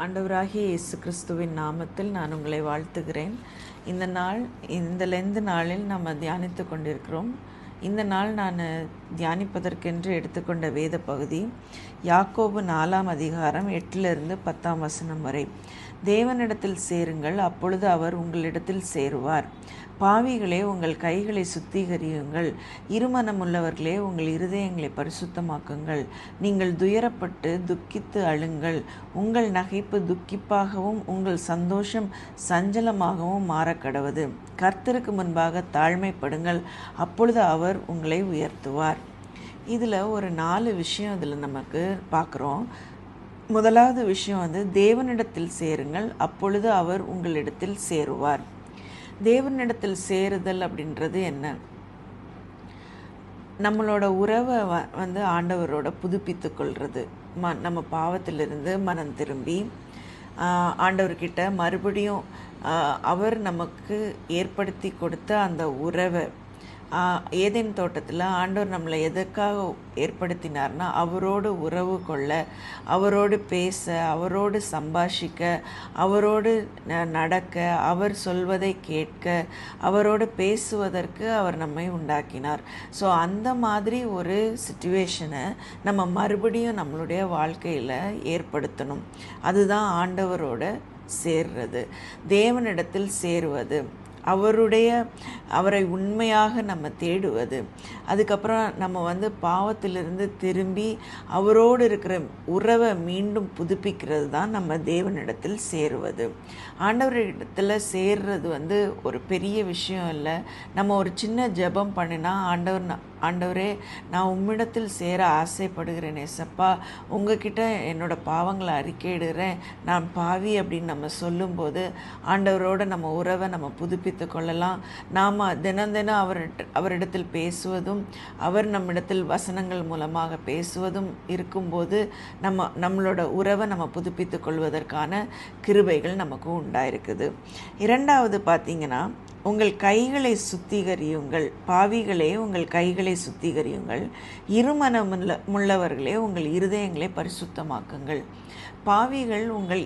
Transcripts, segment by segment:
ஆண்டவராகிய இயேசு கிறிஸ்துவின் நாமத்தில் நான் உங்களை வாழ்த்துகிறேன். இந்த லெந்து நாளில் நாம் தியானித்து கொண்டிருக்கிறோம். இந்த நாள் நான் தியானிப்பதற்கென்று எடுத்துக்கொண்ட வேத பகுதி யாக்கோபு 4ஆம் அதிகாரம் 8 10 வரை. தேவனிடத்தில் சேருங்கள், அப்பொழுது அவர் உங்களிடத்தில் சேருவார். பாவிகளே, உங்கள் கைகளை சுத்திகரியுங்கள். இருமனமுள்ளவர்களே, உங்கள் இருதயங்களை பரிசுத்தமாக்குங்கள். நீங்கள் துயரப்பட்டு துக்கித்து அழுங்கள். உங்கள் நகைப்பு துக்கிப்பாகவும் உங்கள் சந்தோஷம் சஞ்சலமாகவும் மாறக்கடவது. கர்த்தருக்கு முன்பாக தாழ்மைப்படுங்கள், அப்பொழுது அவர் உங்களை உயர்த்துவார். இதில் ஒரு 4 விஷயம் இதில் நமக்கு பார்க்குறோம். முதலாவது விஷயம் தேவனிடத்தில் சேருங்கள், அப்பொழுது அவர் உங்களிடத்தில் சேருவார். தேவனிடத்தில் சேருதல் அப்படின்றது என்ன? நம்மளோட உறவை ஆண்டவரோட புதுப்பித்து கொள்வது. நம்ம பாவத்திலிருந்து மனம் திரும்பி ஆண்டவர்கிட்ட மறுபடியும் அவர் நமக்கு ஏற்படுத்தி கொடுத்த அந்த உறவை, ஏதேன் தோட்டத்தில் ஆண்டவர் நம்மளை எதற்காக ஏற்படுத்தினார்னா அவரோடு உறவு கொள்ள, அவரோடு பேச, அவரோடு சம்பாஷிக்க, அவரோடு நடக்க, அவர் சொல்வதை கேட்க, அவரோடு பேசுவதற்கு அவர் நம்மை உண்டாக்கினார். ஸோ அந்த மாதிரி ஒரு சிச்சுவேஷனை நம்ம மறுபடியும் நம்மளுடைய வாழ்க்கையில் ஏற்படுத்தணும். அதுதான் ஆண்டவரோட சேர்றது, தேவனிடத்தில் சேருவது, அவரை உண்மையாக நம்ம தேடுவது. அதுக்கப்புறம் நம்ம பாவத்திலிருந்து திரும்பி அவரோடு இருக்கிற உறவை மீண்டும் புதுப்பிக்கிறது தான் நம்ம தேவனிடத்தில் சேருவது. ஆண்டவரிடத்தில் சேர்றது ஒரு பெரிய விஷயம் இல்லை. நம்ம ஒரு சின்ன ஜெபம் பண்ணினா ஆண்டவரே, நான் உம்மிடத்தில் சேர ஆசைப்படுகிறேன் ஏசப்பா, உங்ககிட்ட என்னோட பாவங்களை அறிக்கையிடுகிறேன், நான் பாவி அப்படின்னு நம்ம சொல்லும்போது ஆண்டவரோட நம்ம உறவை நம்ம புதுப்பித்து கொள்ளலாம். நாம் தினம் அவரிடத்தில் பேசுவதும் அவர் நம்மிடத்தில் வசனங்கள் மூலமாக பேசுவதும் இருக்கும்போது நம்மளோட உறவை நம்ம புதுப்பித்து கொள்வதற்கான கிருபைகள் நமக்கு உண்டாயிருக்குது. இரண்டாவது பார்த்தீங்கன்னா, உங்கள் கைகளை சுத்திகரியுங்கள். பாவிகளே, உங்கள் கைகளை சுத்திகரியுங்கள். இருமனமுள்ளவர்களே, உங்கள் இருதயங்களை பரிசுத்தமாக்குங்கள். பாவிகள், உங்கள்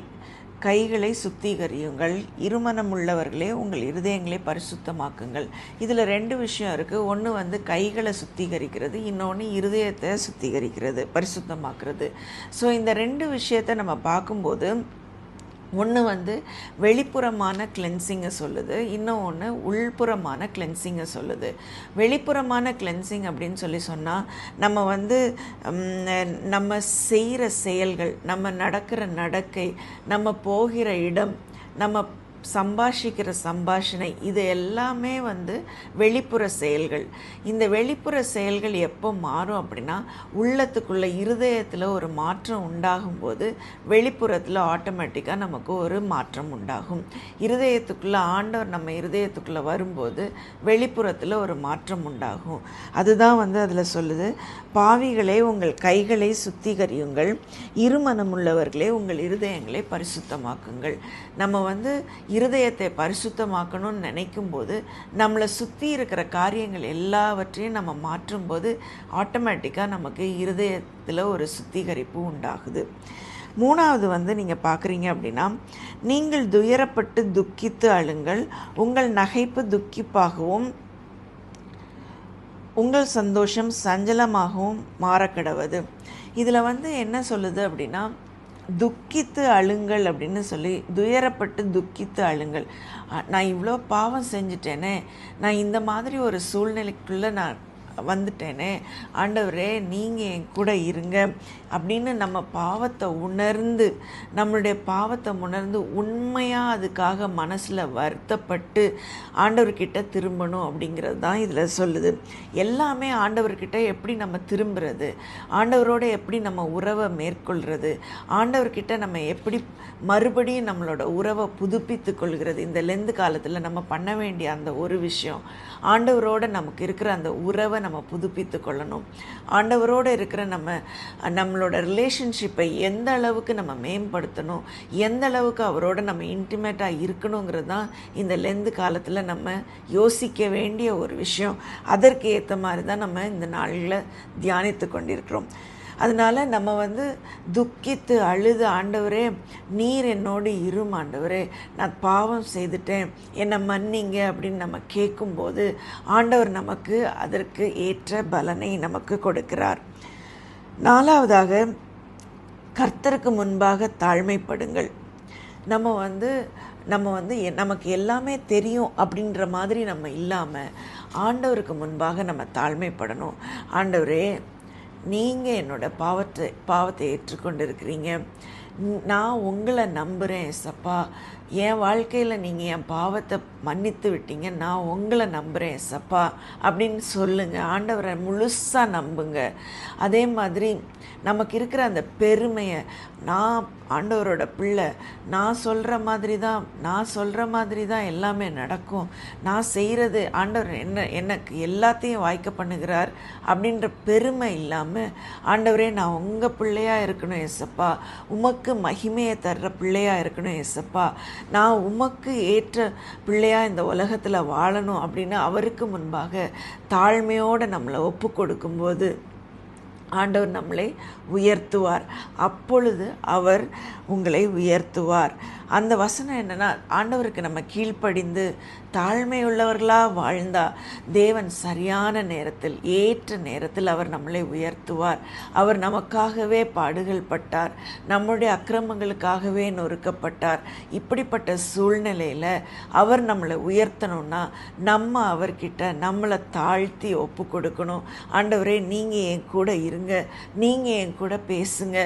கைகளை சுத்திகரியுங்கள். இருமனமுள்ளவர்களே, உங்கள் இருதயங்களை பரிசுத்தமாக்குங்கள். இதில் 2 விஷயம் இருக்குது. ஒன்று கைகளை சுத்திகரிக்கிறது, இன்னொன்று இருதயத்தை சுத்திகரிக்கிறது, பரிசுத்தமாக்குறது. ஸோ இந்த 2 விஷயத்தை நம்ம பார்க்கும்போது ஒன்று வெளிப்புறமான கிளென்சிங்கை சொல்லுது, இன்னொன்று உள்புறமான கிளென்சிங்கை சொல்லுது. வெளிப்புறமான கிளென்சிங் அப்படின்னு சொன்னால் நம்ம செய்கிற செயல்கள், நம்ம நடக்கிற நடக்கை, நம்ம போகிற இடம், நம்ம சம்பாஷிக்கிற சம்பாஷணை, இது எல்லாமே வெளிப்புற செயல்கள். இந்த வெளிப்புற செயல்கள் எப்போ மாறும் அப்படின்னா, உள்ளத்துக்குள்ள இருதயத்தில் ஒரு மாற்றம் உண்டாகும் போது வெளிப்புறத்தில் ஆட்டோமேட்டிக்காக நமக்கு ஒரு மாற்றம் உண்டாகும். இருதயத்துக்குள்ளே ஆண்டவர் நம்ம இருதயத்துக்குள்ளே வரும்போது வெளிப்புறத்தில் ஒரு மாற்றம் உண்டாகும். அதுதான் அதில் சொல்லுது, பாவிகளே, உங்கள் கைகளை சுத்திகரியுங்கள். இருமனமுள்ளவர்களே, உங்கள் இருதயங்களை பரிசுத்தமாக்குங்கள். நம்ம இருதயத்தை பரிசுத்தமாக்கணும்னு நினைக்கும் போது நம்மளை சுற்றி இருக்கிற காரியங்கள் எல்லாவற்றையும் நம்ம மாற்றும்போது ஆட்டோமேட்டிக்காக நமக்கு இருதயத்தில் ஒரு சுத்திகரிப்பு உண்டாகுது. மூணாவது நீங்கள் பார்க்குறீங்க அப்படின்னா, நீங்கள் துயரப்பட்டு துக்கித்து அழுங்கள். உங்கள் நகைப்பு துக்கிப்பாகவும் உங்கள் சந்தோஷம் சஞ்சலமாகவும் மாறக்கடவது. இதில் என்ன சொல்லுது அப்படின்னா, துக்கித்து அழுங்கள் அப்படின்னு சொல்லி, துயரப்பட்டு துக்கித்து அழுங்கள். நான் இவ்வளோ பாவம் செஞ்சிட்டேனே, நான் இந்த மாதிரி ஒரு சூழ்நிலைக்குள்ளே நான் வந்துட்டேனே, ஆண்டவரே நீங்கள் என் கூட இருங்க அப்படின்னு நம்ம பாவத்தை உணர்ந்து, நம்மளுடைய பாவத்தை உணர்ந்து உண்மையாக அதுக்காக மனசில் வருத்தப்பட்டு ஆண்டவர்கிட்ட திரும்பணும் அப்படிங்கிறது தான் இதில் சொல்லுது. எல்லாமே ஆண்டவர்கிட்ட எப்படி நம்ம திரும்புறது, ஆண்டவரோட எப்படி நம்ம உறவை மேற்கொள்கிறது, ஆண்டவர்கிட்ட நம்ம எப்படி மறுபடியும் நம்மளோட உறவை புதுப்பித்து கொள்கிறது. இந்த லெந்து காலத்தில் நம்ம பண்ண வேண்டிய அந்த ஒரு விஷயம், ஆண்டவரோட நமக்கு இருக்கிற அந்த உறவை நம்ம புதுப்பித்து கொள்ளணும். ஆண்டவரோடு இருக்கிற நம்மளோட ரிலேஷன்ஷிப்பை எந்த அளவுக்கு நம்ம மேம்படுத்தணும், எந்த அளவுக்கு அவரோட நம்ம இன்டிமேட்டாக இருக்கணுங்கிறது தான் இந்த லெந்து காலத்தில் நம்ம யோசிக்க வேண்டிய ஒரு விஷயம். அதற்கு ஏற்ற மாதிரி தான் நம்ம இந்த நாளில் தியானித்து கொண்டிருக்கிறோம். அதனால் நம்ம வந்து துக்கித்து அழுது, ஆண்டவரே நீர் என்னோடு இரும் ஆண்டவரே, நான் பாவம் செய்துட்டேன், என்னை மன்னிங்க அப்படின்னு நம்ம கேட்கும்போது ஆண்டவர் நமக்கு அதற்கு ஏற்ற பலனை நமக்கு கொடுக்கிறார். 4வதாக, கர்த்தருக்கு முன்பாக தாழ்மைப்படுங்கள். நம்ம வந்து நமக்கு எல்லாமே தெரியும் அப்படின்ற மாதிரி நம்ம இல்லாமல் ஆண்டவருக்கு முன்பாக நம்ம தாழ்மைப்படணும். ஆண்டவரே, நீங்கள் என்னோடய பாவத்தை ஏற்றுக்கொண்டு இருக்கிறீங்க, நான் உங்களை நம்புகிறேன் ஏசப்பா, என் வாழ்க்கையில் நீங்கள் என் பாவத்தை மன்னித்து விட்டீங்க, நான் உங்களை நம்புகிறேன் ஏசப்பா அப்படின்னு சொல்லுங்கள். ஆண்டவரை முழுசாக நம்புங்க. அதே மாதிரி நமக்கு இருக்கிற அந்த பெருமையை, நான் ஆண்டவரோட பிள்ளை, நான் சொல்கிற மாதிரி தான் எல்லாமே நடக்கும், நான் செய்கிறது ஆண்டவர் எனக்கு எல்லாத்தையும் வாய்க்க பண்ணுகிறார் அப்படின்ற பெருமை இல்லாமல், ஆண்டவரே நான் உங்கள் பிள்ளையாக இருக்கணும் ஏசப்பா, உமக்கு மகிமையை தர்ற பிள்ளையாக இருக்கணும் ஏசப்பா, நான் உமக்கு ஏற்ற பிள்ளையாக இந்த உலகத்தில் வாழணும் அப்படின்னு அவருக்கு முன்பாக தாழ்மையோடு நம்மளை ஒப்பு கொடுக்கும்போது ஆண்டவர் நம்மளை உயர்த்துவார். அப்பொழுது அவர் உங்களை உயர்த்துவார். அந்த வசனம் என்னென்னா, ஆண்டவருக்கு நம்ம கீழ்ப்படிந்து தாழ்மையுள்ளவர்களாக வாழ்ந்தால் தேவன் சரியான நேரத்தில், ஏற்ற நேரத்தில் அவர் நம்மளை உயர்த்துவார். அவர் நமக்காகவே பாடுகள் பட்டார், நம்முடைய அக்கிரமங்களுக்காகவே நொறுக்கப்பட்டார். இப்படிப்பட்ட சூழ்நிலையில் அவர் நம்மளை உயர்த்தணும்னா நம்ம அவர்கிட்ட நம்மளை தாழ்த்தி ஒப்பு கொடுக்கணும். ஆண்டவரே, நீங்கள் என் கூட இருங்க, நீங்கள் என் கூட பேசுங்க,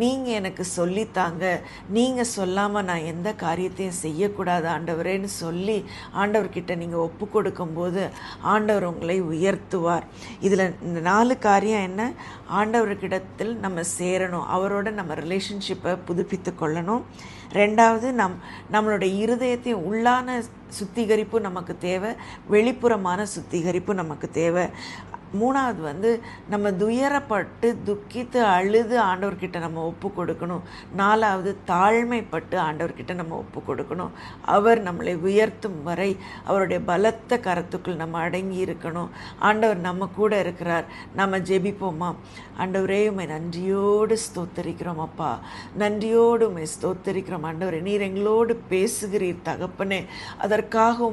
நீங்கள் எனக்கு சொல்லித்தாங்க, நீங்கள் சொல்லாமல் நான் எந்த காரியத்தையும் செய்யக்கூடாது ஆண்டவரேன்னு சொல்லி ஆண்டவர்கிட்ட நீங்கள் ஒப்பு கொடுக்கும்போது ஆண்டவர் உங்களை உயர்த்துவார். இதில் இந்த 4 காரியம் என்ன? ஆண்டவர்கிடத்தில் நம்ம சேரணும், அவரோட நம்ம ரிலேஷன்ஷிப்பை புதுப்பித்து கொள்ளணும். 2வது, நம்மளுடைய இருதயத்தையும் உள்ளான சுத்திகரிப்பு நமக்கு தேவை, வெளிப்புறமான சுத்திகரிப்பு நமக்கு தேவை. 3வது நம்ம துயரப்பட்டு துக்கித்து அழுது ஆண்டவர்கிட்ட நம்ம ஒப்பு கொடுக்கணும். 4வது தாழ்மைப்பட்டு ஆண்டவர்கிட்ட நம்ம ஒப்பு கொடுக்கணும். அவர் நம்மளை உயர்த்தும் வரை அவருடைய பலத்த கரத்துக்குள் நம்ம அடங்கி இருக்கணும். ஆண்டவர் நம்ம கூட இருக்கிறார். நம்ம ஜெபிப்போமா? ஆண்டவரே, உம்மை நன்றியோடு ஸ்தோத்தரிக்கிறோம் அப்பா, நன்றியோடு உம்மை ஸ்தோத்தரிக்கிறோம் ஆண்டவரே. நீர் எங்களோடு பேசுகிறீர் தகப்பனே, அதற்காக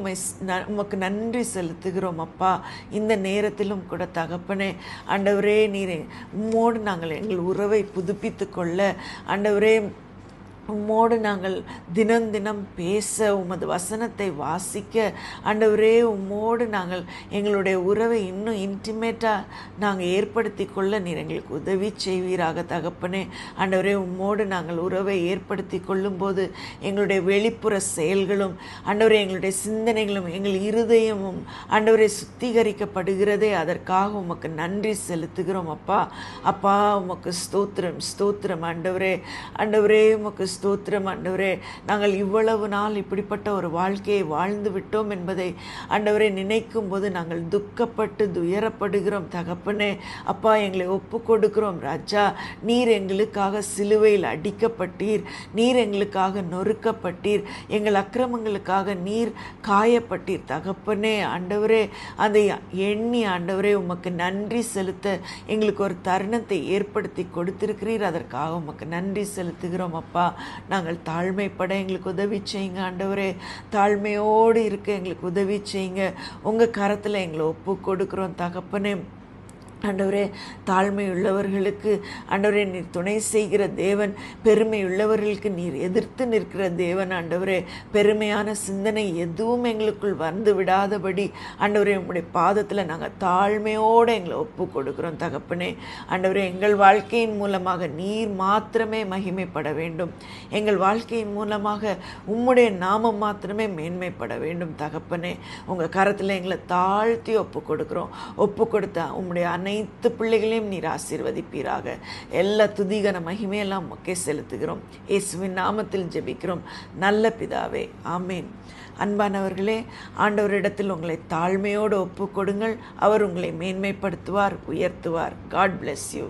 உமக்கு நன்றி செலுத்துகிறோம் அப்பா. இந்த நேரத்திலும் கூட தகப்பனே, ஆண்டவரே, நீரே உம்மோடு நாங்கள் எங்கள் உறவை புதுப்பித்து கொள்ள, ஆண்டவரே உம்மோடு நாங்கள் தினம் தினம் பேச, உமது வசனத்தை வாசிக்க, ஆண்டவரே உம்மோடு நாங்கள் எங்களுடைய உறவை இன்னும் இன்டிமேட்டாக நாங்கள் ஏற்படுத்தி கொள்ள நீர் எங்களுக்கு உதவி செய்வீராக தகப்பனே. ஆண்டவரே, உம்மோடு நாங்கள் உறவை ஏற்படுத்தி கொள்ளும்போது எங்களுடைய வெளிப்புற செயல்களும், ஆண்டவரே எங்களுடைய சிந்தனைகளும், எங்கள் இருதயமும் ஆண்டவரே சுத்திகரிக்கப்படுகிறதே. அதற்காக உமக்கு நன்றி செலுத்துகிறோம் அப்பா. அப்பா, உமக்கு ஸ்தோத்திரம் ஸ்தோத்திரம் ஆண்டவரே. ஆண்டவரே, உமக்கு ஸ்தோத்திரம் ஆண்டவரே. நாங்கள் இவ்வளவு நாள் இப்படிப்பட்ட ஒரு வாழ்க்கையை வாழ்ந்து விட்டோம் என்பதை ஆண்டவரே நினைக்கும் போது நாங்கள் துக்கப்பட்டு துயரப்படுகிறோம் தகப்பனே. அப்பா, எங்களை ஒப்பு கொடுக்கிறோம் ராஜா. நீர் எங்களுக்காக சிலுவையில் அடிக்கப்பட்டீர், நீர் எங்களுக்காக நொறுக்கப்பட்டீர், எங்கள் அக்கிரமங்களுக்காக நீர் காயப்பட்டீர் தகப்பனே. ஆண்டவரே, அதை எண்ணி ஆண்டவரே உமக்கு நன்றி செலுத்த எங்களுக்கு ஒரு தருணத்தை ஏற்படுத்தி கொடுத்திருக்கிறீர். அதற்காக உமக்கு நன்றி செலுத்துகிறோம் அப்பா. நாங்கள் தாழ்மைப்பட எங்களுக்கு உதவி செய்யுங்க ஆண்டவரே. தாழ்மையோடு இருக்க எங்களுக்கு உதவி செய்யுங்க. உங்கள் கரத்தில் எங்களை ஒப்பு கொடுக்குறோம் தகப்பனே. ஆண்டவரே, தாழ்மை உள்ளவர்களுக்கு ஆண்டவரே நீர் துணை செய்கிற தேவன், பெருமை உள்ளவர்களுக்கு நீர் எதிர்த்து நிற்கிற தேவன். ஆண்டவரே, பெருமையான சிந்தனை எதுவும் எங்களுக்குள் வந்து விடாதபடி ஆண்டவரே உம்முடைய பாதத்தில் நாங்கள் தாழ்மையோடு எங்களை ஒப்பு கொடுக்குறோம் தகப்பனே. ஆண்டவரே, எங்கள் வாழ்க்கையின் மூலமாக நீர் மாத்திரமே மகிமைப்பட வேண்டும், எங்கள் வாழ்க்கையின் மூலமாக உம்முடைய நாமம் மாத்திரமே மேன்மைப்பட வேண்டும் தகப்பனே. உங்கள் கரத்தில் எங்களை தாழ்த்தி ஒப்பு கொடுக்குறோம். ஒப்பு கொடுத்த உம்முடைய அனைத்து பிள்ளைகளையும் நீர் ஆசீர்வதிப்பீராக. எல்லா துதிகன மகிமையெல்லாம் உமக்கே செலுத்துகிறோம். இயேசுவின் நாமத்தில் ஜெபிக்கிறோம் நல்ல பிதாவே, ஆமேன். அன்பானவர்களே, ஆண்டவரிடத்தில் உங்களை தாழ்மையோடு ஒப்பு கொடுங்கள். அவர் உங்களை மேன்மைப்படுத்துவார், உயர்த்துவார். God bless you.